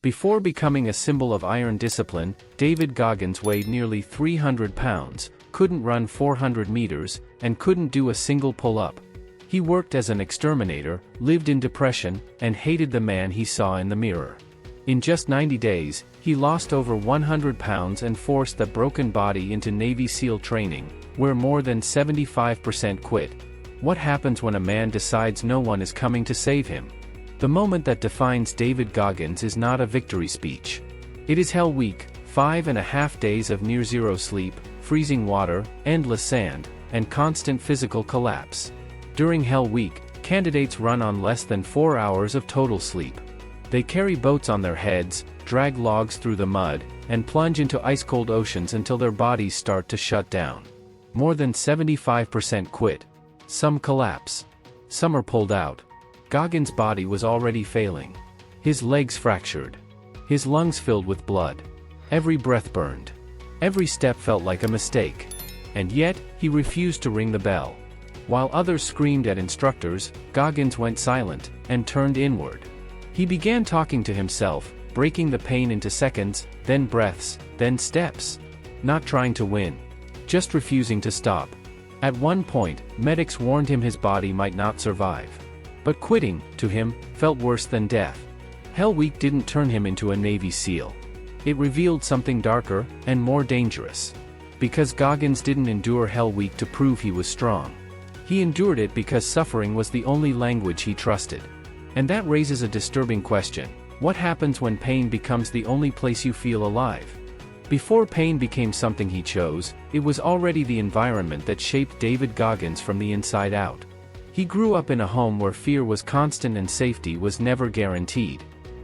Before becoming a symbol of iron discipline, David Goggins weighed nearly 300 pounds, couldn't run 400 meters, and couldn't do a single pull-up. He worked as an exterminator, lived in depression, and hated the man he saw in the mirror. In just 90 days, he lost over 100 pounds and forced the broken body into Navy SEAL training, where more than 75% quit. What happens when a man decides no one is coming to save him? The moment that defines David Goggins is not a victory speech. It is Hell Week, 5.5 days of near-zero sleep, freezing water, endless sand, and constant physical collapse. During Hell Week, candidates run on less than 4 hours of total sleep. They carry boats on their heads, drag logs through the mud, and plunge into ice-cold oceans until their bodies start to shut down. More than 75% quit. Some collapse. Some are pulled out. Goggins' body was already failing. His legs fractured. His lungs filled with blood. Every breath burned. Every step felt like a mistake. And yet, he refused to ring the bell. While others screamed at instructors, Goggins went silent, and turned inward. He began talking to himself, breaking the pain into seconds, then breaths, then steps. Not trying to win. Just refusing to stop. At one point, medics warned him his body might not survive. But quitting, to him, felt worse than death. Hell Week didn't turn him into a Navy SEAL. It revealed something darker, and more dangerous. Because Goggins didn't endure Hell Week to prove he was strong. He endured it because suffering was the only language he trusted. And that raises a disturbing question. What happens when pain becomes the only place you feel alive? Before pain became something he chose, it was already the environment that shaped David Goggins from the inside out. He grew up in a home where fear was constant and safety was never guaranteed.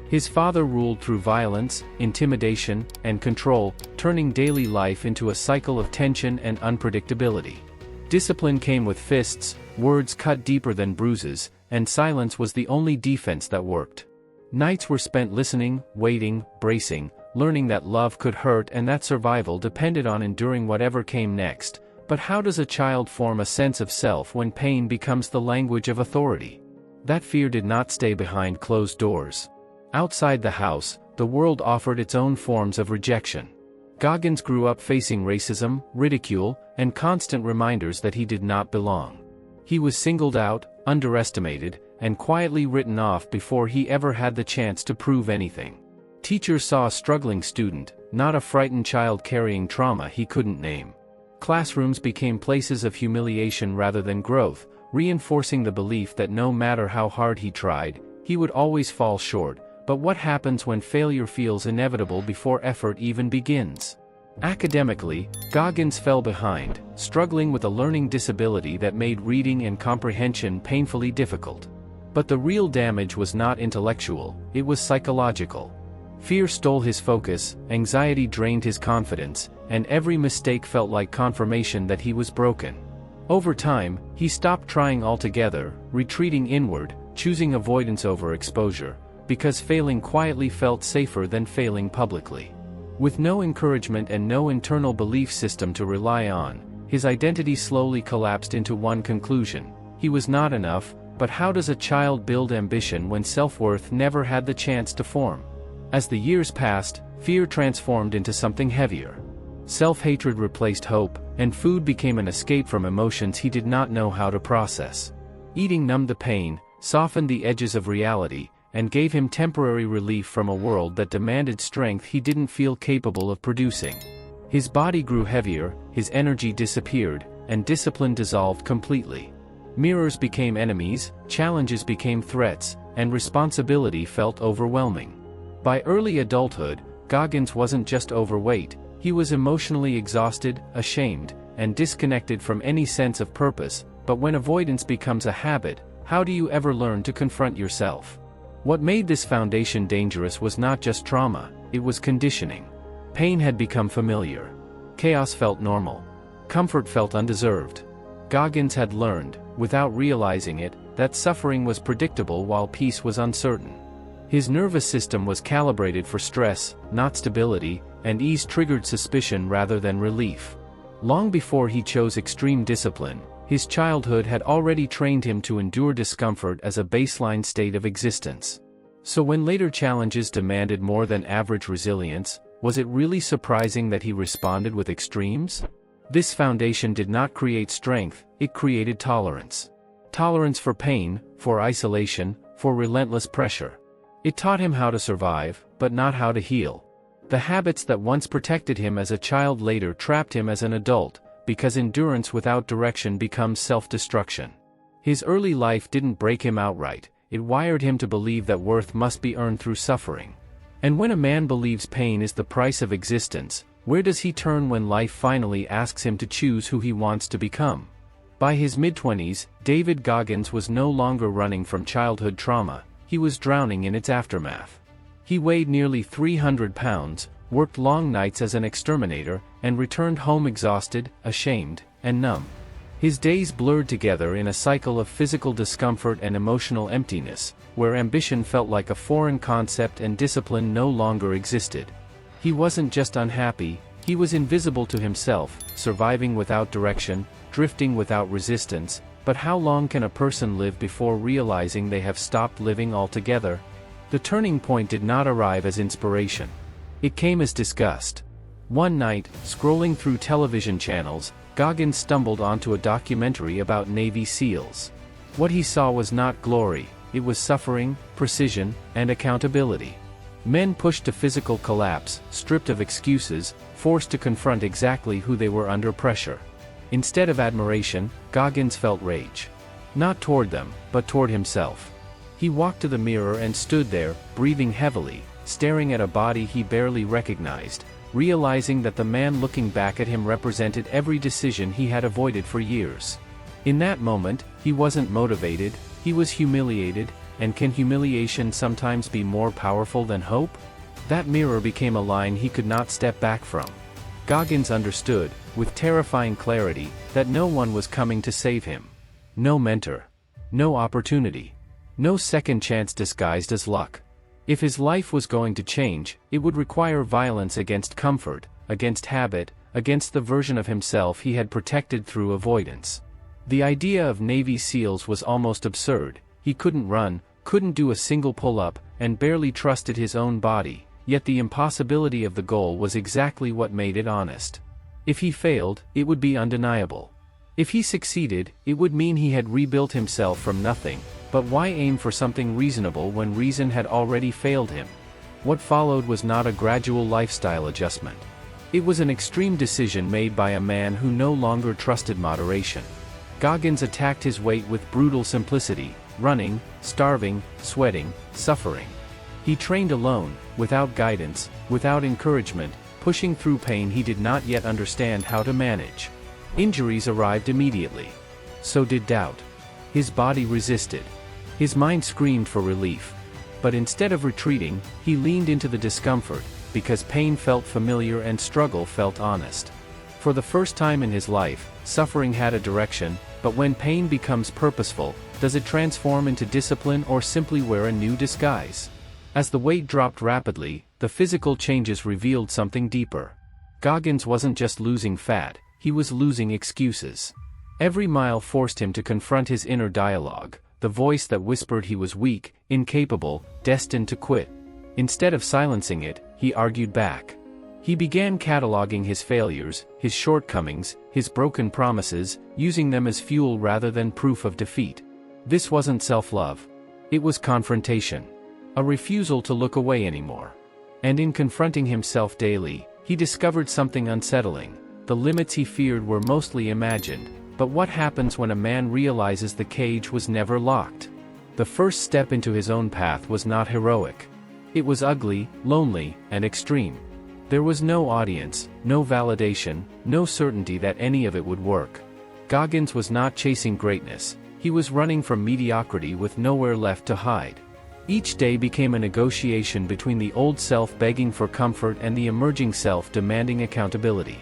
His father ruled through violence, intimidation, and control, turning daily life into a cycle of tension and unpredictability. Discipline came with fists, words cut deeper than bruises, and silence was the only defense that worked. Nights were spent listening, waiting, bracing, learning that love could hurt and that survival depended on enduring whatever came next. But how does a child form a sense of self when pain becomes the language of authority? That fear did not stay behind closed doors. Outside the house, the world offered its own forms of rejection. Goggins grew up facing racism, ridicule, and constant reminders that he did not belong. He was singled out, underestimated, and quietly written off before he ever had the chance to prove anything. Teachers saw a struggling student, not a frightened child carrying trauma he couldn't name. Classrooms became places of humiliation rather than growth, reinforcing the belief that no matter how hard he tried, he would always fall short. But what happens when failure feels inevitable before effort even begins? Academically, Goggins fell behind, struggling with a learning disability that made reading and comprehension painfully difficult. But the real damage was not intellectual, it was psychological. Fear stole his focus, anxiety drained his confidence, and every mistake felt like confirmation that he was broken. Over time, he stopped trying altogether, retreating inward, choosing avoidance over exposure, because failing quietly felt safer than failing publicly. With no encouragement and no internal belief system to rely on, his identity slowly collapsed into one conclusion: he was not enough. But how does a child build ambition when self-worth never had the chance to form? As the years passed, fear transformed into something heavier. Self-hatred replaced hope, and food became an escape from emotions he did not know how to process. Eating numbed the pain, softened the edges of reality, and gave him temporary relief from a world that demanded strength he didn't feel capable of producing. His body grew heavier, his energy disappeared, and discipline dissolved completely. Mirrors became enemies, challenges became threats, and responsibility felt overwhelming. By early adulthood, Goggins wasn't just overweight, he was emotionally exhausted, ashamed, and disconnected from any sense of purpose. But when avoidance becomes a habit, how do you ever learn to confront yourself? What made this foundation dangerous was not just trauma, it was conditioning. Pain had become familiar. Chaos felt normal. Comfort felt undeserved. Goggins had learned, without realizing it, that suffering was predictable while peace was uncertain. His nervous system was calibrated for stress, not stability, and ease triggered suspicion rather than relief. Long before he chose extreme discipline, his childhood had already trained him to endure discomfort as a baseline state of existence. So when later challenges demanded more than average resilience, was it really surprising that he responded with extremes? This foundation did not create strength, it created tolerance. Tolerance for pain, for isolation, for relentless pressure. It taught him how to survive, but not how to heal. The habits that once protected him as a child later trapped him as an adult, because endurance without direction becomes self-destruction. His early life didn't break him outright, it wired him to believe that worth must be earned through suffering. And when a man believes pain is the price of existence, where does he turn when life finally asks him to choose who he wants to become? By his mid-20s, David Goggins was no longer running from childhood trauma, he was drowning in its aftermath. He weighed nearly 300 pounds, worked long nights as an exterminator, and returned home exhausted, ashamed, and numb. His days blurred together in a cycle of physical discomfort and emotional emptiness, where ambition felt like a foreign concept and discipline no longer existed. He wasn't just unhappy, he was invisible to himself, surviving without direction, drifting without resistance. But how long can a person live before realizing they have stopped living altogether? The turning point did not arrive as inspiration. It came as disgust. One night, scrolling through television channels, Goggins stumbled onto a documentary about Navy SEALs. What he saw was not glory, it was suffering, precision, and accountability. Men pushed to physical collapse, stripped of excuses, forced to confront exactly who they were under pressure. Instead of admiration, Goggins felt rage. Not toward them, but toward himself. He walked to the mirror and stood there, breathing heavily, staring at a body he barely recognized, realizing that the man looking back at him represented every decision he had avoided for years. In that moment, he wasn't motivated, he was humiliated, and can humiliation sometimes be more powerful than hope? That mirror became a line he could not step back from. Goggins understood, with terrifying clarity, that no one was coming to save him. No mentor. No opportunity. No second chance disguised as luck. If his life was going to change, it would require violence against comfort, against habit, against the version of himself he had protected through avoidance. The idea of Navy SEALs was almost absurd. He couldn't run, couldn't do a single pull-up, and barely trusted his own body, yet the impossibility of the goal was exactly what made it honest. If he failed, it would be undeniable. If he succeeded, it would mean he had rebuilt himself from nothing, but why aim for something reasonable when reason had already failed him? What followed was not a gradual lifestyle adjustment. It was an extreme decision made by a man who no longer trusted moderation. Goggins attacked his weight with brutal simplicity, running, starving, sweating, suffering. He trained alone, without guidance, without encouragement, pushing through pain he did not yet understand how to manage. Injuries arrived immediately. So did doubt. His body resisted. His mind screamed for relief. But instead of retreating, he leaned into the discomfort, because pain felt familiar and struggle felt honest. For the first time in his life, suffering had a direction, but when pain becomes purposeful, does it transform into discipline or simply wear a new disguise? As the weight dropped rapidly, the physical changes revealed something deeper. Goggins wasn't just losing fat, he was losing excuses. Every mile forced him to confront his inner dialogue, the voice that whispered he was weak, incapable, destined to quit. Instead of silencing it, he argued back. He began cataloging his failures, his shortcomings, his broken promises, using them as fuel rather than proof of defeat. This wasn't self-love. It was confrontation. A refusal to look away anymore. And in confronting himself daily, he discovered something unsettling. The limits he feared were mostly imagined, but what happens when a man realizes the cage was never locked? The first step into his own path was not heroic. It was ugly, lonely, and extreme. There was no audience, no validation, no certainty that any of it would work. Goggins was not chasing greatness, he was running from mediocrity with nowhere left to hide. Each day became a negotiation between the old self begging for comfort and the emerging self demanding accountability.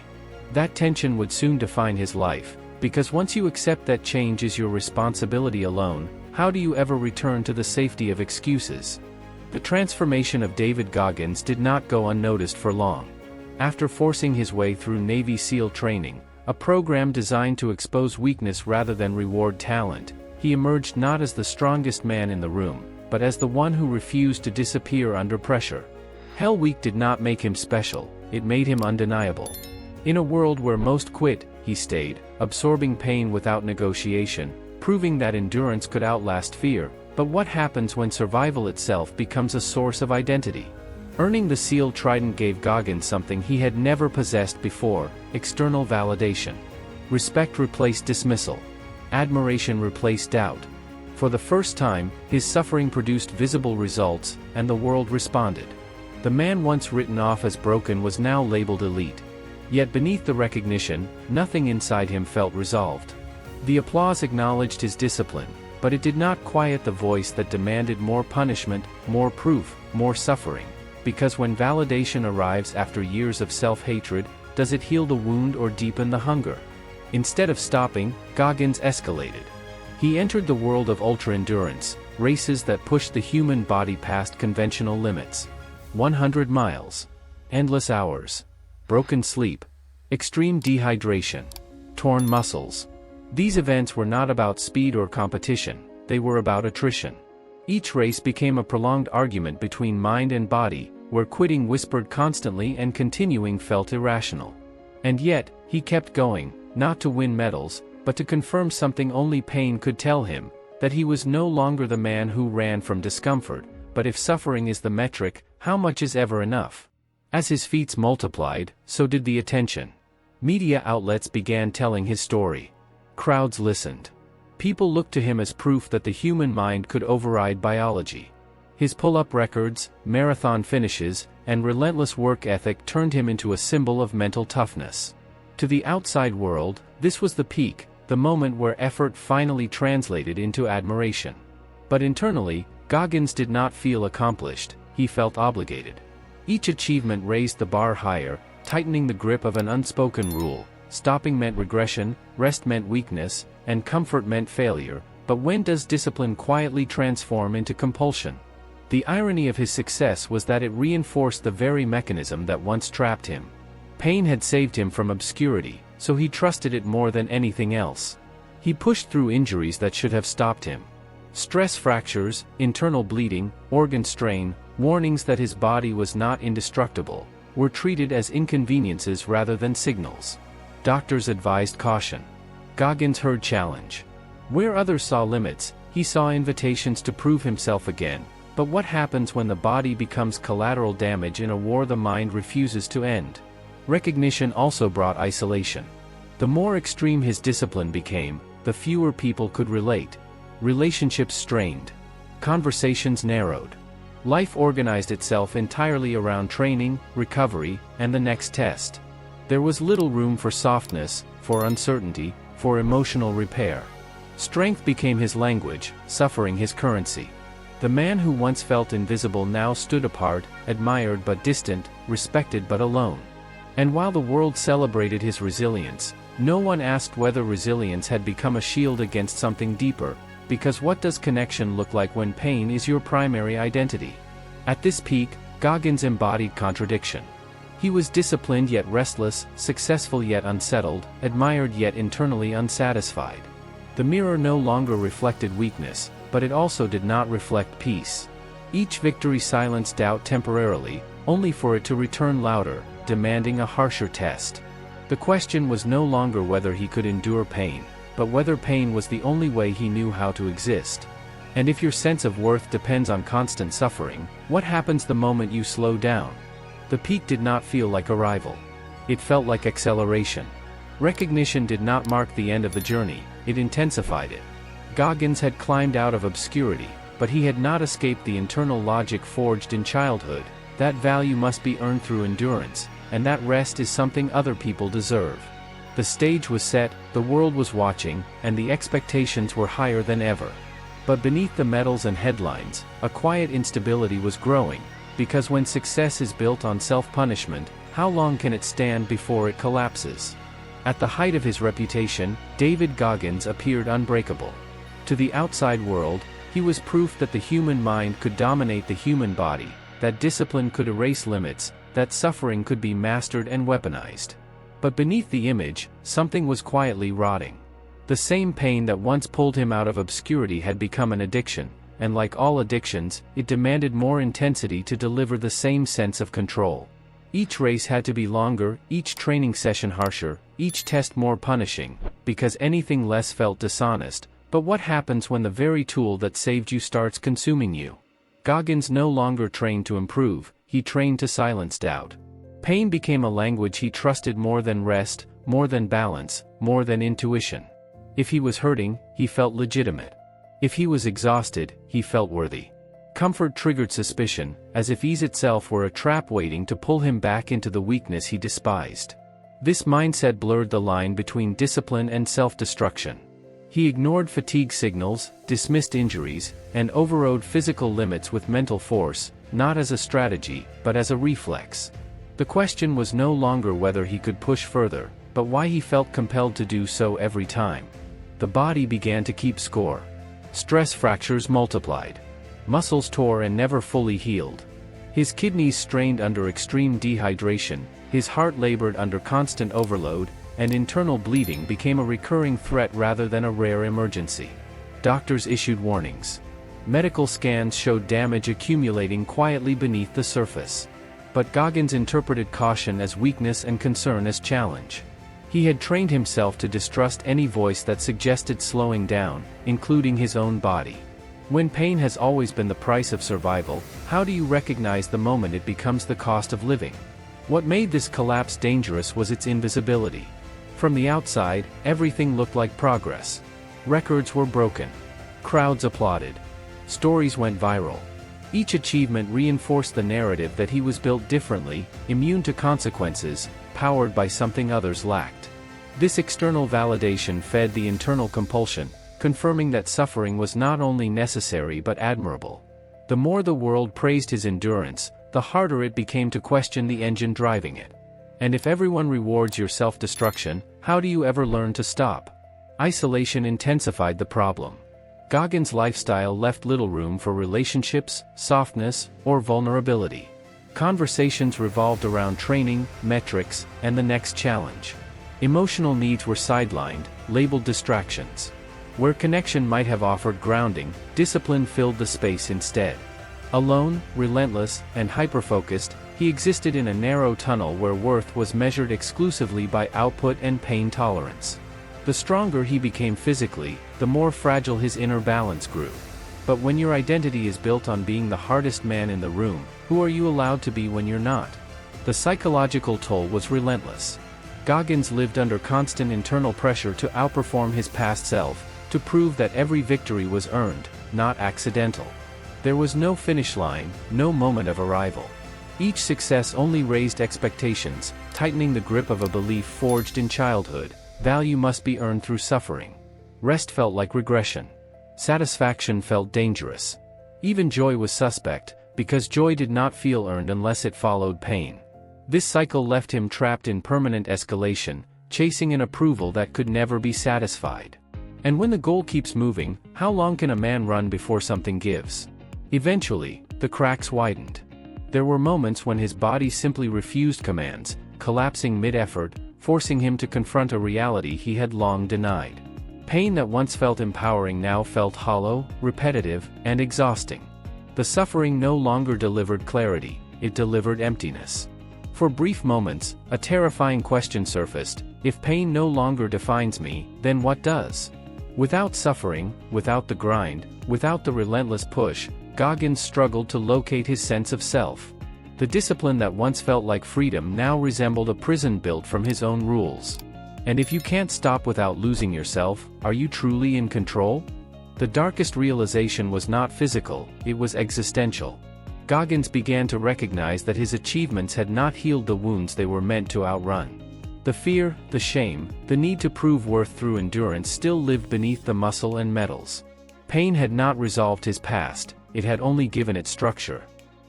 That tension would soon define his life, because once you accept that change is your responsibility alone, how do you ever return to the safety of excuses? The transformation of David Goggins did not go unnoticed for long. After forcing his way through Navy SEAL training, a program designed to expose weakness rather than reward talent, he emerged not as the strongest man in the room, but as the one who refused to disappear under pressure. Hell Week did not make him special, it made him undeniable. In a world where most quit, he stayed, absorbing pain without negotiation, proving that endurance could outlast fear. But what happens when survival itself becomes a source of identity? Earning the SEAL Trident gave Goggins something he had never possessed before: external validation. Respect replaced dismissal. Admiration replaced doubt. For the first time, his suffering produced visible results, and the world responded. The man once written off as broken was now labeled elite. Yet beneath the recognition, nothing inside him felt resolved. The applause acknowledged his discipline, but it did not quiet the voice that demanded more punishment, more proof, more suffering. Because when validation arrives after years of self-hatred, does it heal the wound or deepen the hunger? Instead of stopping, Goggins escalated. He entered the world of ultra-endurance, races that pushed the human body past conventional limits. 100 miles. Endless hours. Broken sleep. Extreme dehydration. Torn muscles. These events were not about speed or competition, they were about attrition. Each race became a prolonged argument between mind and body, where quitting whispered constantly and continuing felt irrational. And yet, he kept going, not to win medals, but to confirm something only pain could tell him, that he was no longer the man who ran from discomfort. But if suffering is the metric, how much is ever enough? As his feats multiplied, so did the attention. Media outlets began telling his story. Crowds listened. People looked to him as proof that the human mind could override biology. His pull-up records, marathon finishes, and relentless work ethic turned him into a symbol of mental toughness. To the outside world, this was the peak, the moment where effort finally translated into admiration. But internally, Goggins did not feel accomplished, he felt obligated. Each achievement raised the bar higher, tightening the grip of an unspoken rule. Stopping meant regression, rest meant weakness, and comfort meant failure. But when does discipline quietly transform into compulsion? The irony of his success was that it reinforced the very mechanism that once trapped him. Pain had saved him from obscurity, so he trusted it more than anything else. He pushed through injuries that should have stopped him. Stress fractures, internal bleeding, organ strain, warnings that his body was not indestructible, were treated as inconveniences rather than signals. Doctors advised caution. Goggins heard challenge. Where others saw limits, he saw invitations to prove himself again. But what happens when the body becomes collateral damage in a war the mind refuses to end? Recognition also brought isolation. The more extreme his discipline became, the fewer people could relate. Relationships strained. Conversations narrowed. Life organized itself entirely around training, recovery, and the next test. There was little room for softness, for uncertainty, for emotional repair. Strength became his language, suffering his currency. The man who once felt invisible now stood apart, admired but distant, respected but alone. And while the world celebrated his resilience, no one asked whether resilience had become a shield against something deeper, because what does connection look like when pain is your primary identity? At this peak, Goggins embodied contradiction. He was disciplined yet restless, successful yet unsettled, admired yet internally unsatisfied. The mirror no longer reflected weakness, but it also did not reflect peace. Each victory silenced doubt temporarily, only for it to return louder, demanding a harsher test. The question was no longer whether he could endure pain, but whether pain was the only way he knew how to exist. And if your sense of worth depends on constant suffering, what happens the moment you slow down? The peak did not feel like arrival. It felt like acceleration. Recognition did not mark the end of the journey, it intensified it. Goggins had climbed out of obscurity, but he had not escaped the internal logic forged in childhood, that value must be earned through endurance, and that rest is something other people deserve. The stage was set, the world was watching, and the expectations were higher than ever. But beneath the medals and headlines, a quiet instability was growing, because when success is built on self-punishment, how long can it stand before it collapses? At the height of his reputation, David Goggins appeared unbreakable. To the outside world, he was proof that the human mind could dominate the human body, that discipline could erase limits, that suffering could be mastered and weaponized. But beneath the image, something was quietly rotting. The same pain that once pulled him out of obscurity had become an addiction, and like all addictions, it demanded more intensity to deliver the same sense of control. Each race had to be longer, each training session harsher, each test more punishing, because anything less felt dishonest. But what happens when the very tool that saved you starts consuming you? Goggins no longer trained to improve, he trained to silence doubt. Pain became a language he trusted more than rest, more than balance, more than intuition. If he was hurting, he felt legitimate. If he was exhausted, he felt worthy. Comfort triggered suspicion, as if ease itself were a trap waiting to pull him back into the weakness he despised. This mindset blurred the line between discipline and self-destruction. He ignored fatigue signals, dismissed injuries, and overrode physical limits with mental force, not as a strategy, but as a reflex. The question was no longer whether he could push further, but why he felt compelled to do so every time. The body began to keep score. Stress fractures multiplied. Muscles tore and never fully healed. His kidneys strained under extreme dehydration, his heart labored under constant overload, and internal bleeding became a recurring threat rather than a rare emergency. Doctors issued warnings. Medical scans showed damage accumulating quietly beneath the surface. But Goggins interpreted caution as weakness and concern as challenge. He had trained himself to distrust any voice that suggested slowing down, including his own body. When pain has always been the price of survival, how do you recognize the moment it becomes the cost of living? What made this collapse dangerous was its invisibility. From the outside, everything looked like progress. Records were broken. Crowds applauded. Stories went viral. Each achievement reinforced the narrative that he was built differently, immune to consequences, powered by something others lacked. This external validation fed the internal compulsion, confirming that suffering was not only necessary but admirable. The more the world praised his endurance, the harder it became to question the engine driving it. And if everyone rewards your self-destruction, how do you ever learn to stop? Isolation intensified the problem. Goggins' lifestyle left little room for relationships, softness, or vulnerability. Conversations revolved around training, metrics, and the next challenge. Emotional needs were sidelined, labeled distractions. Where connection might have offered grounding, discipline filled the space instead. Alone, relentless, and hyper-focused, he existed in a narrow tunnel where worth was measured exclusively by output and pain tolerance. The stronger he became physically, the more fragile his inner balance grew. But when your identity is built on being the hardest man in the room, who are you allowed to be when you're not? The psychological toll was relentless. Goggins lived under constant internal pressure to outperform his past self, to prove that every victory was earned, not accidental. There was no finish line, no moment of arrival. Each success only raised expectations, tightening the grip of a belief forged in childhood: value must be earned through suffering. Rest felt like regression. Satisfaction felt dangerous. Even joy was suspect, because joy did not feel earned unless it followed pain. This cycle left him trapped in permanent escalation, chasing an approval that could never be satisfied. And when the goal keeps moving, how long can a man run before something gives? Eventually, the cracks widened. There were moments when his body simply refused commands, collapsing mid-effort, forcing him to confront a reality he had long denied. Pain that once felt empowering now felt hollow, repetitive, and exhausting. The suffering no longer delivered clarity, it delivered emptiness. For brief moments, a terrifying question surfaced: if pain no longer defines me, then what does? Without suffering, without the grind, without the relentless push, Goggins struggled to locate his sense of self. The discipline that once felt like freedom now resembled a prison built from his own rules. And if you can't stop without losing yourself, are you truly in control? The darkest realization was not physical, it was existential. Goggins began to recognize that his achievements had not healed the wounds they were meant to outrun. The fear, the shame, the need to prove worth through endurance still lived beneath the muscle and metals. Pain had not resolved his past, it had only given it structure.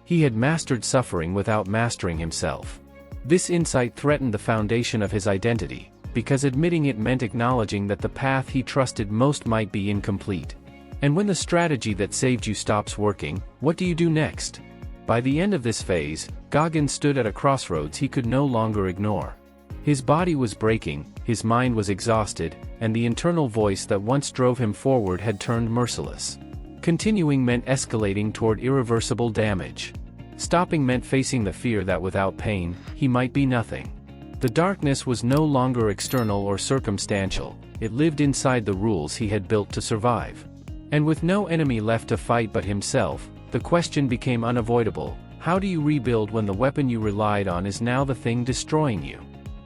He had mastered suffering without mastering himself. This insight threatened the foundation of his identity, because admitting it meant acknowledging that the path he trusted most might be incomplete. And when the strategy that saved you stops working, what do you do next? By the end of this phase, Goggins stood at a crossroads he could no longer ignore. His body was breaking, his mind was exhausted, and the internal voice that once drove him forward had turned merciless. Continuing meant escalating toward irreversible damage. Stopping meant facing the fear that without pain, he might be nothing. The darkness was no longer external or circumstantial, it lived inside the rules he had built to survive. And with no enemy left to fight but himself, the question became unavoidable: how do you rebuild when the weapon you relied on is now the thing destroying you?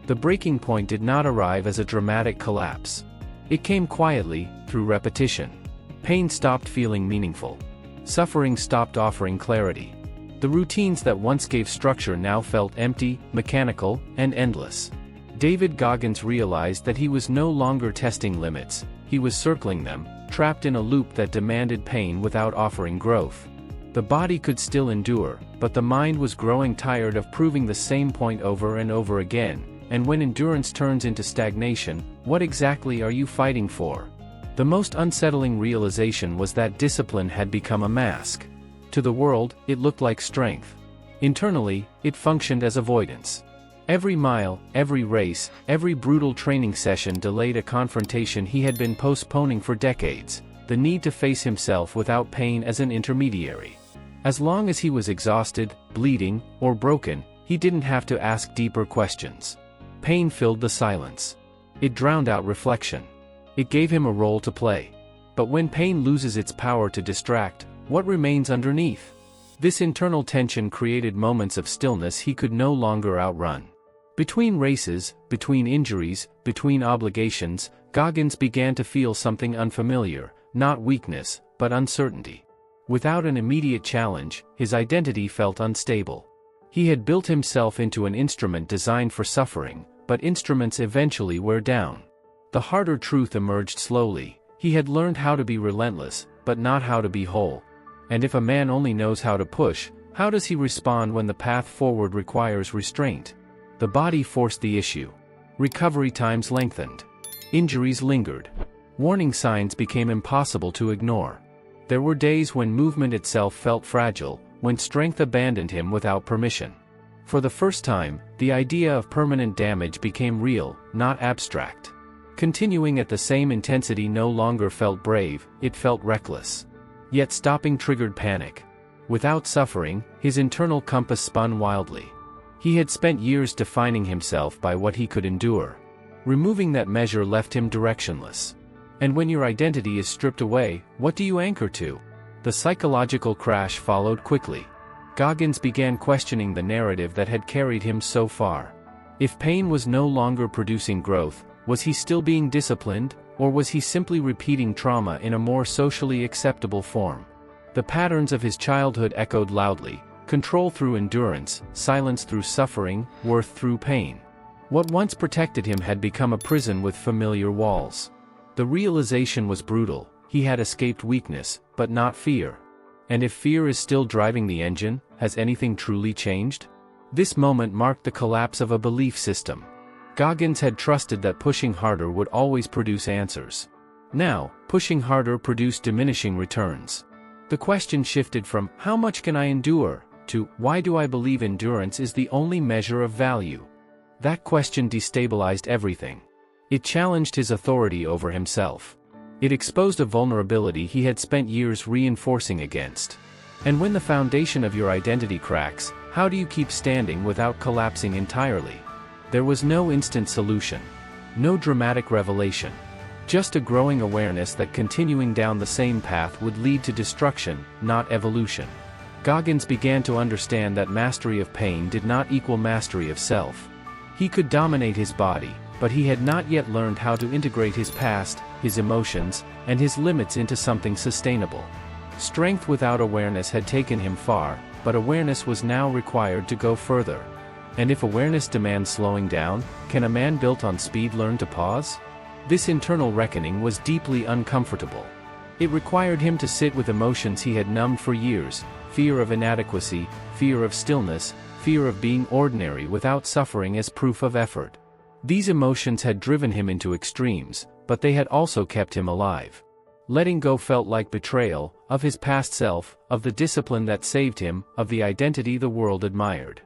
The breaking point did not arrive as a dramatic collapse. It came quietly, through repetition. Pain stopped feeling meaningful. Suffering stopped offering clarity. The routines that once gave structure now felt empty, mechanical, and endless. David Goggins realized that he was no longer testing limits, he was circling them, trapped in a loop that demanded pain without offering growth. The body could still endure, but the mind was growing tired of proving the same point over and over again, and when endurance turns into stagnation, what exactly are you fighting for? The most unsettling realization was that discipline had become a mask. To the world, it looked like strength. Internally, it functioned as avoidance. Every mile, every race, every brutal training session delayed a confrontation he had been postponing for decades: the need to face himself without pain as an intermediary. As long as he was exhausted, bleeding, or broken, he didn't have to ask deeper questions. Pain filled the silence. It drowned out reflection. It gave him a role to play. But when pain loses its power to distract, what remains underneath? This internal tension created moments of stillness he could no longer outrun. Between races, between injuries, between obligations, Goggins began to feel something unfamiliar, not weakness, but uncertainty. Without an immediate challenge, his identity felt unstable. He had built himself into an instrument designed for suffering, but instruments eventually wear down. The harder truth emerged slowly: he had learned how to be relentless, but not how to be whole. And if a man only knows how to push, how does he respond when the path forward requires restraint? The body forced the issue. Recovery times lengthened. Injuries lingered. Warning signs became impossible to ignore. There were days when movement itself felt fragile, when strength abandoned him without permission. For the first time, the idea of permanent damage became real, not abstract. Continuing at the same intensity no longer felt brave, it felt reckless. Yet stopping triggered panic. Without suffering, his internal compass spun wildly. He had spent years defining himself by what he could endure. Removing that measure left him directionless. And when your identity is stripped away, what do you anchor to? The psychological crash followed quickly. Goggins began questioning the narrative that had carried him so far. If pain was no longer producing growth, was he still being disciplined, or was he simply repeating trauma in a more socially acceptable form? The patterns of his childhood echoed loudly: control through endurance, silence through suffering, worth through pain. What once protected him had become a prison with familiar walls. The realization was brutal: he had escaped weakness, but not fear. And if fear is still driving the engine, has anything truly changed? This moment marked the collapse of a belief system. Goggins had trusted that pushing harder would always produce answers. Now, pushing harder produced diminishing returns. The question shifted from, "How much can I endure?" to, "Why do I believe endurance is the only measure of value?" That question destabilized everything. It challenged his authority over himself. It exposed a vulnerability he had spent years reinforcing against. And when the foundation of your identity cracks, how do you keep standing without collapsing entirely? There was no instant solution. No dramatic revelation. Just a growing awareness that continuing down the same path would lead to destruction, not evolution. Goggins began to understand that mastery of pain did not equal mastery of self. He could dominate his body, but he had not yet learned how to integrate his past, his emotions, and his limits into something sustainable. Strength without awareness had taken him far, but awareness was now required to go further. And if awareness demands slowing down, can a man built on speed learn to pause? This internal reckoning was deeply uncomfortable. It required him to sit with emotions he had numbed for years: fear of inadequacy, fear of stillness, fear of being ordinary without suffering as proof of effort. These emotions had driven him into extremes, but they had also kept him alive. Letting go felt like betrayal, of his past self, of the discipline that saved him, of the identity the world admired.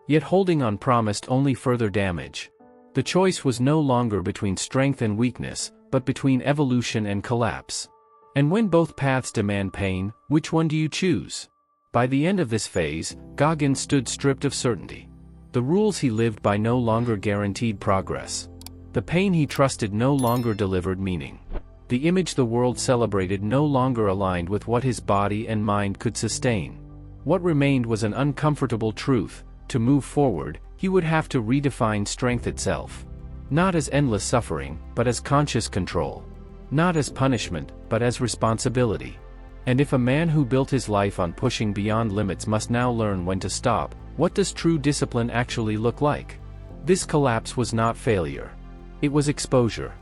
Yet holding on promised only further damage. The choice was no longer between strength and weakness, but between evolution and collapse. And when both paths demand pain, which one do you choose? By the end of this phase, Goggins stood stripped of certainty. The rules he lived by no longer guaranteed progress. The pain he trusted no longer delivered meaning. The image the world celebrated no longer aligned with what his body and mind could sustain. What remained was an uncomfortable truth: to move forward, he would have to redefine strength itself. Not as endless suffering, but as conscious control. Not as punishment, but as responsibility. And if a man who built his life on pushing beyond limits must now learn when to stop, what does true discipline actually look like? This collapse was not failure. It was exposure.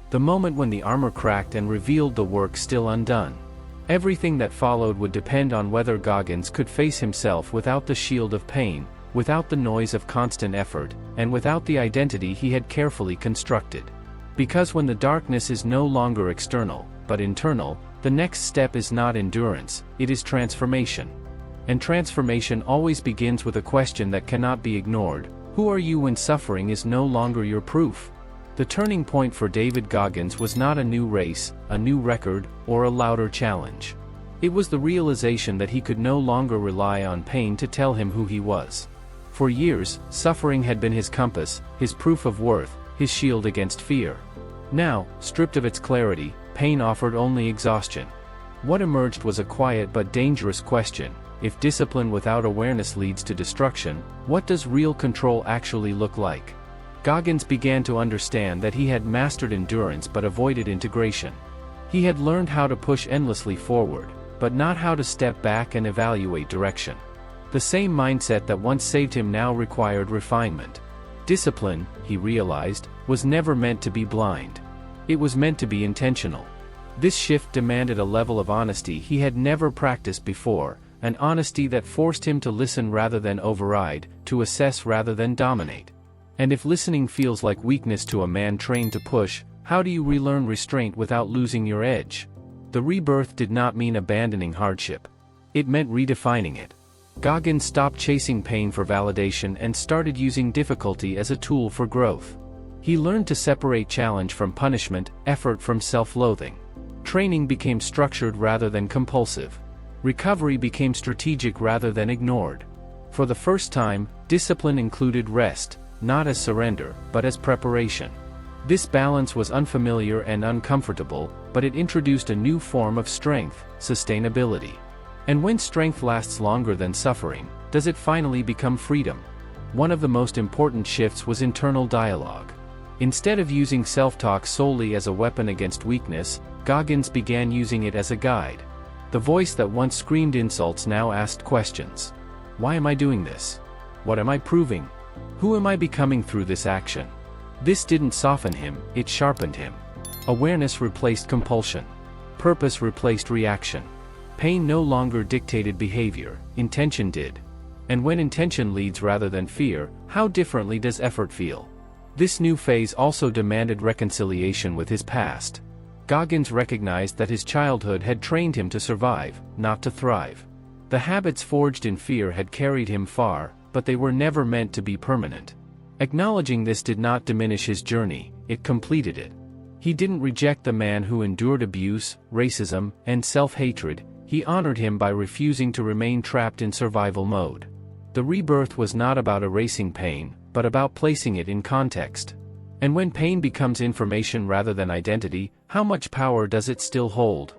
The moment when the armor cracked and revealed the work still undone. Everything that followed would depend on whether Goggins could face himself without the shield of pain, without the noise of constant effort, and without the identity he had carefully constructed. Because when the darkness is no longer external, but internal, the next step is not endurance, it is transformation. And transformation always begins with a question that cannot be ignored: who are you when suffering is no longer your proof? The turning point for David Goggins was not a new race, a new record, or a louder challenge. It was the realization that he could no longer rely on pain to tell him who he was. For years, suffering had been his compass, his proof of worth, his shield against fear. Now, stripped of its clarity, pain offered only exhaustion. What emerged was a quiet but dangerous question: if discipline without awareness leads to destruction, what does real control actually look like? Goggins began to understand that he had mastered endurance but avoided integration. He had learned how to push endlessly forward, but not how to step back and evaluate direction. The same mindset that once saved him now required refinement. Discipline, he realized, was never meant to be blind. It was meant to be intentional. This shift demanded a level of honesty he had never practiced before, an honesty that forced him to listen rather than override, to assess rather than dominate. And if listening feels like weakness to a man trained to push, how do you relearn restraint without losing your edge? The rebirth did not mean abandoning hardship. It meant redefining it. Goggins stopped chasing pain for validation and started using difficulty as a tool for growth. He learned to separate challenge from punishment, effort from self-loathing. Training became structured rather than compulsive. Recovery became strategic rather than ignored. For the first time, discipline included rest, not as surrender, but as preparation. This balance was unfamiliar and uncomfortable, but it introduced a new form of strength: sustainability. And when strength lasts longer than suffering, does it finally become freedom? One of the most important shifts was internal dialogue. Instead of using self-talk solely as a weapon against weakness, Goggins began using it as a guide. The voice that once screamed insults now asked questions. Why am I doing this? What am I proving? Who am I becoming through this action? This didn't soften him, it sharpened him. Awareness replaced compulsion. Purpose replaced reaction. Pain no longer dictated behavior, intention did. And when intention leads rather than fear, how differently does effort feel? This new phase also demanded reconciliation with his past. Goggins recognized that his childhood had trained him to survive, not to thrive. The habits forged in fear had carried him far, but they were never meant to be permanent. Acknowledging this did not diminish his journey, it completed it. He didn't reject the man who endured abuse, racism, and self-hatred. He honored him by refusing to remain trapped in survival mode. The rebirth was not about erasing pain, but about placing it in context. And when pain becomes information rather than identity, how much power does it still hold?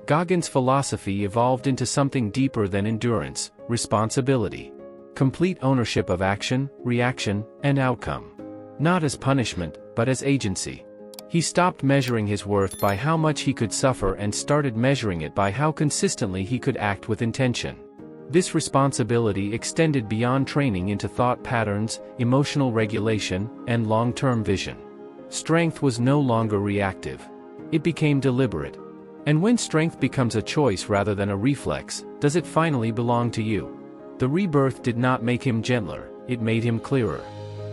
Goggins' philosophy evolved into something deeper than endurance: responsibility. Complete ownership of action, reaction, and outcome. Not as punishment, but as agency. He stopped measuring his worth by how much he could suffer and started measuring it by how consistently he could act with intention. This responsibility extended beyond training into thought patterns, emotional regulation, and long-term vision. Strength was no longer reactive. It became deliberate. And when strength becomes a choice rather than a reflex, does it finally belong to you? The rebirth did not make him gentler, it made him clearer.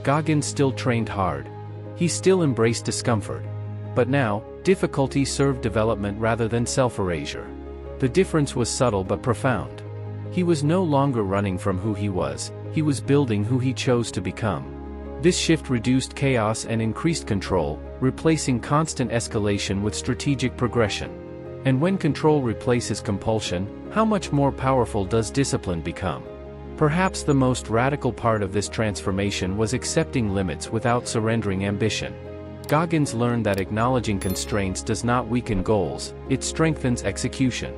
Goggins still trained hard. He still embraced discomfort. But now, difficulty served development rather than self-erasure. The difference was subtle but profound. He was no longer running from who he was building who he chose to become. This shift reduced chaos and increased control, replacing constant escalation with strategic progression. And when control replaces compulsion, how much more powerful does discipline become? Perhaps the most radical part of this transformation was accepting limits without surrendering ambition. Goggins learned that acknowledging constraints does not weaken goals, it strengthens execution.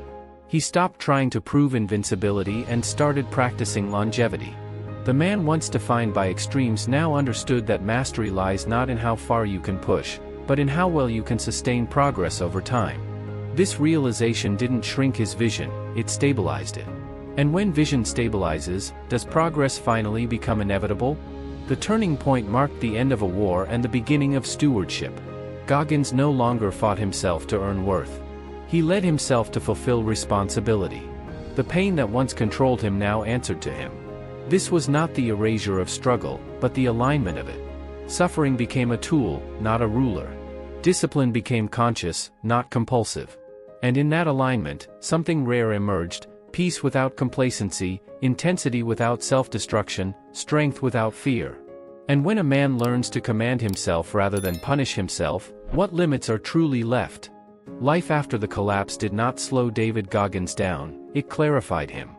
He stopped trying to prove invincibility and started practicing longevity. The man once defined by extremes now understood that mastery lies not in how far you can push, but in how well you can sustain progress over time. This realization didn't shrink his vision, it stabilized it. And when vision stabilizes, does progress finally become inevitable? The turning point marked the end of a war and the beginning of stewardship. Goggins no longer fought himself to earn worth. He led himself to fulfill responsibility. The pain that once controlled him now answered to him. This was not the erasure of struggle, but the alignment of it. Suffering became a tool, not a ruler. Discipline became conscious, not compulsive. And in that alignment, something rare emerged: peace without complacency, intensity without self-destruction, strength without fear. And when a man learns to command himself rather than punish himself, what limits are truly left? Life after the collapse did not slow David Goggins down, it clarified him.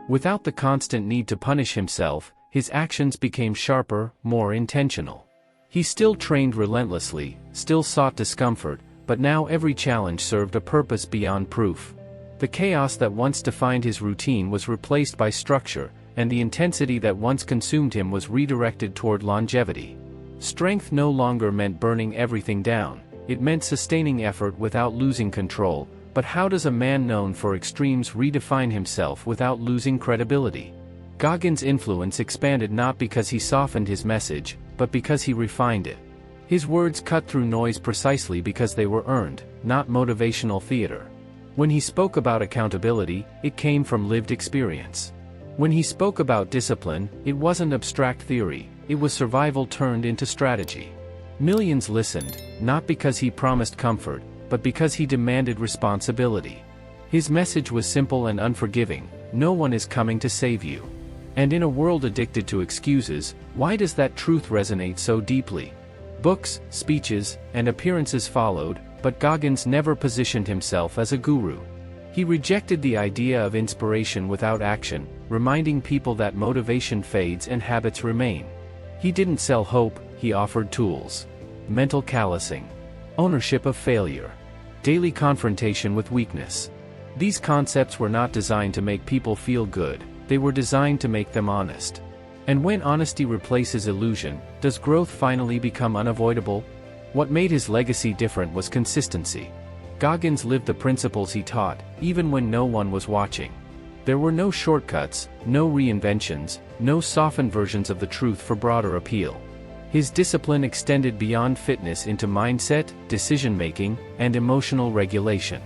Without the constant need to punish himself, his actions became sharper, more intentional. He still trained relentlessly, still sought discomfort, but now every challenge served a purpose beyond proof. The chaos that once defined his routine was replaced by structure, and the intensity that once consumed him was redirected toward longevity. Strength no longer meant burning everything down, it meant sustaining effort without losing control. But how does a man known for extremes redefine himself without losing credibility? Goggins' influence expanded not because he softened his message, but because he refined it. His words cut through noise precisely because they were earned, not motivational theater. When he spoke about accountability, it came from lived experience. When he spoke about discipline, it wasn't abstract theory, it was survival turned into strategy. Millions listened, not because he promised comfort, but because he demanded responsibility. His message was simple and unforgiving: no one is coming to save you. And in a world addicted to excuses, why does that truth resonate so deeply? Books, speeches, and appearances followed, but Goggins never positioned himself as a guru. He rejected the idea of inspiration without action, reminding people that motivation fades and habits remain. He didn't sell hope, he offered tools. Mental callousing. Ownership of failure. Daily confrontation with weakness. These concepts were not designed to make people feel good, they were designed to make them honest. And when honesty replaces illusion, does growth finally become unavoidable? What made his legacy different was consistency. Goggins lived the principles he taught, even when no one was watching. There were no shortcuts, no reinventions, no softened versions of the truth for broader appeal. His discipline extended beyond fitness into mindset, decision-making, and emotional regulation.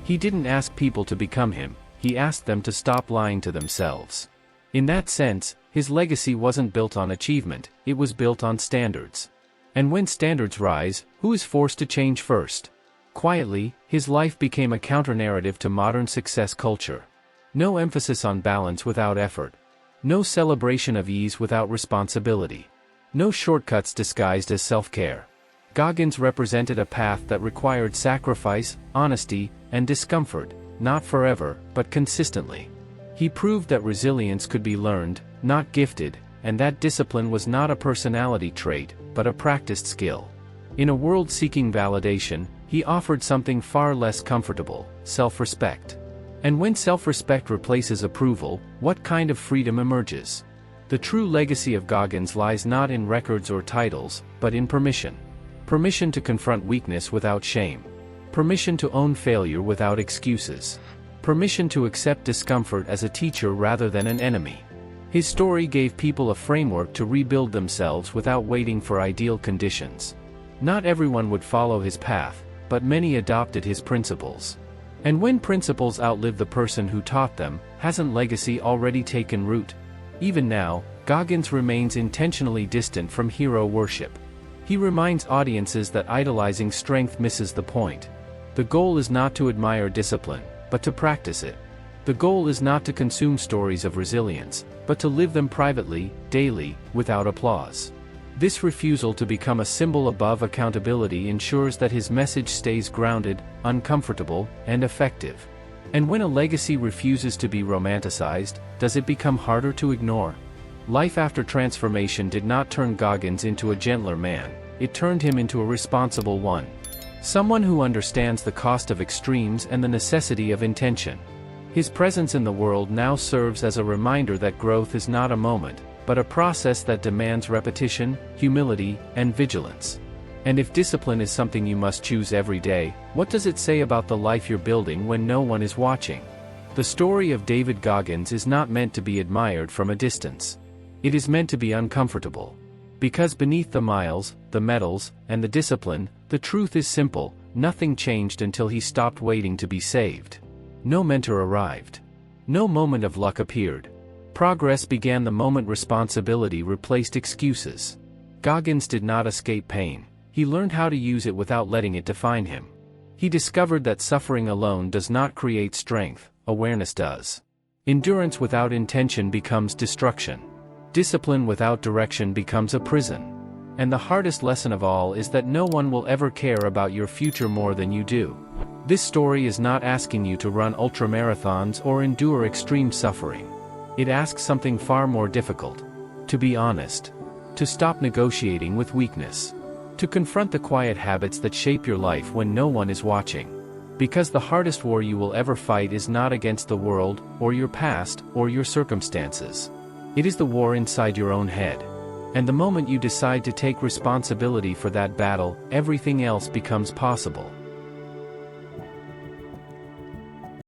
He didn't ask people to become him, he asked them to stop lying to themselves. In that sense, his legacy wasn't built on achievement, it was built on standards. And when standards rise, who is forced to change first? Quietly, his life became a counter-narrative to modern success culture. No emphasis on balance without effort. No celebration of ease without responsibility. No shortcuts disguised as self-care. Goggins represented a path that required sacrifice, honesty, and discomfort, not forever, but consistently. He proved that resilience could be learned, not gifted, and that discipline was not a personality trait, but a practiced skill. In a world seeking validation, he offered something far less comfortable: self-respect. And when self-respect replaces approval, what kind of freedom emerges? The true legacy of Goggins lies not in records or titles, but in permission. Permission to confront weakness without shame. Permission to own failure without excuses. Permission to accept discomfort as a teacher rather than an enemy. His story gave people a framework to rebuild themselves without waiting for ideal conditions. Not everyone would follow his path, but many adopted his principles. And when principles outlive the person who taught them, hasn't legacy already taken root? Even now, Goggins remains intentionally distant from hero worship. He reminds audiences that idolizing strength misses the point. The goal is not to admire discipline, but to practice it. The goal is not to consume stories of resilience, but to live them privately, daily, without applause. This refusal to become a symbol above accountability ensures that his message stays grounded, uncomfortable, and effective. And when a legacy refuses to be romanticized, does it become harder to ignore? Life after transformation did not turn Goggins into a gentler man, it turned him into a responsible one. Someone who understands the cost of extremes and the necessity of intention. His presence in the world now serves as a reminder that growth is not a moment, but a process that demands repetition, humility, and vigilance. And if discipline is something you must choose every day, what does it say about the life you're building when no one is watching? The story of David Goggins is not meant to be admired from a distance. It is meant to be uncomfortable. Because beneath the miles, the medals, and the discipline, the truth is simple: nothing changed until he stopped waiting to be saved. No mentor arrived. No moment of luck appeared. Progress began the moment responsibility replaced excuses. Goggins did not escape pain. He learned how to use it without letting it define him. He discovered that suffering alone does not create strength, awareness does. Endurance without intention becomes destruction. Discipline without direction becomes a prison. And the hardest lesson of all is that no one will ever care about your future more than you do. This story is not asking you to run ultramarathons or endure extreme suffering. It asks something far more difficult. To be honest. To stop negotiating with weakness. To confront the quiet habits that shape your life when no one is watching. Because the hardest war you will ever fight is not against the world, or your past, or your circumstances. It is the war inside your own head. And the moment you decide to take responsibility for that battle, everything else becomes possible.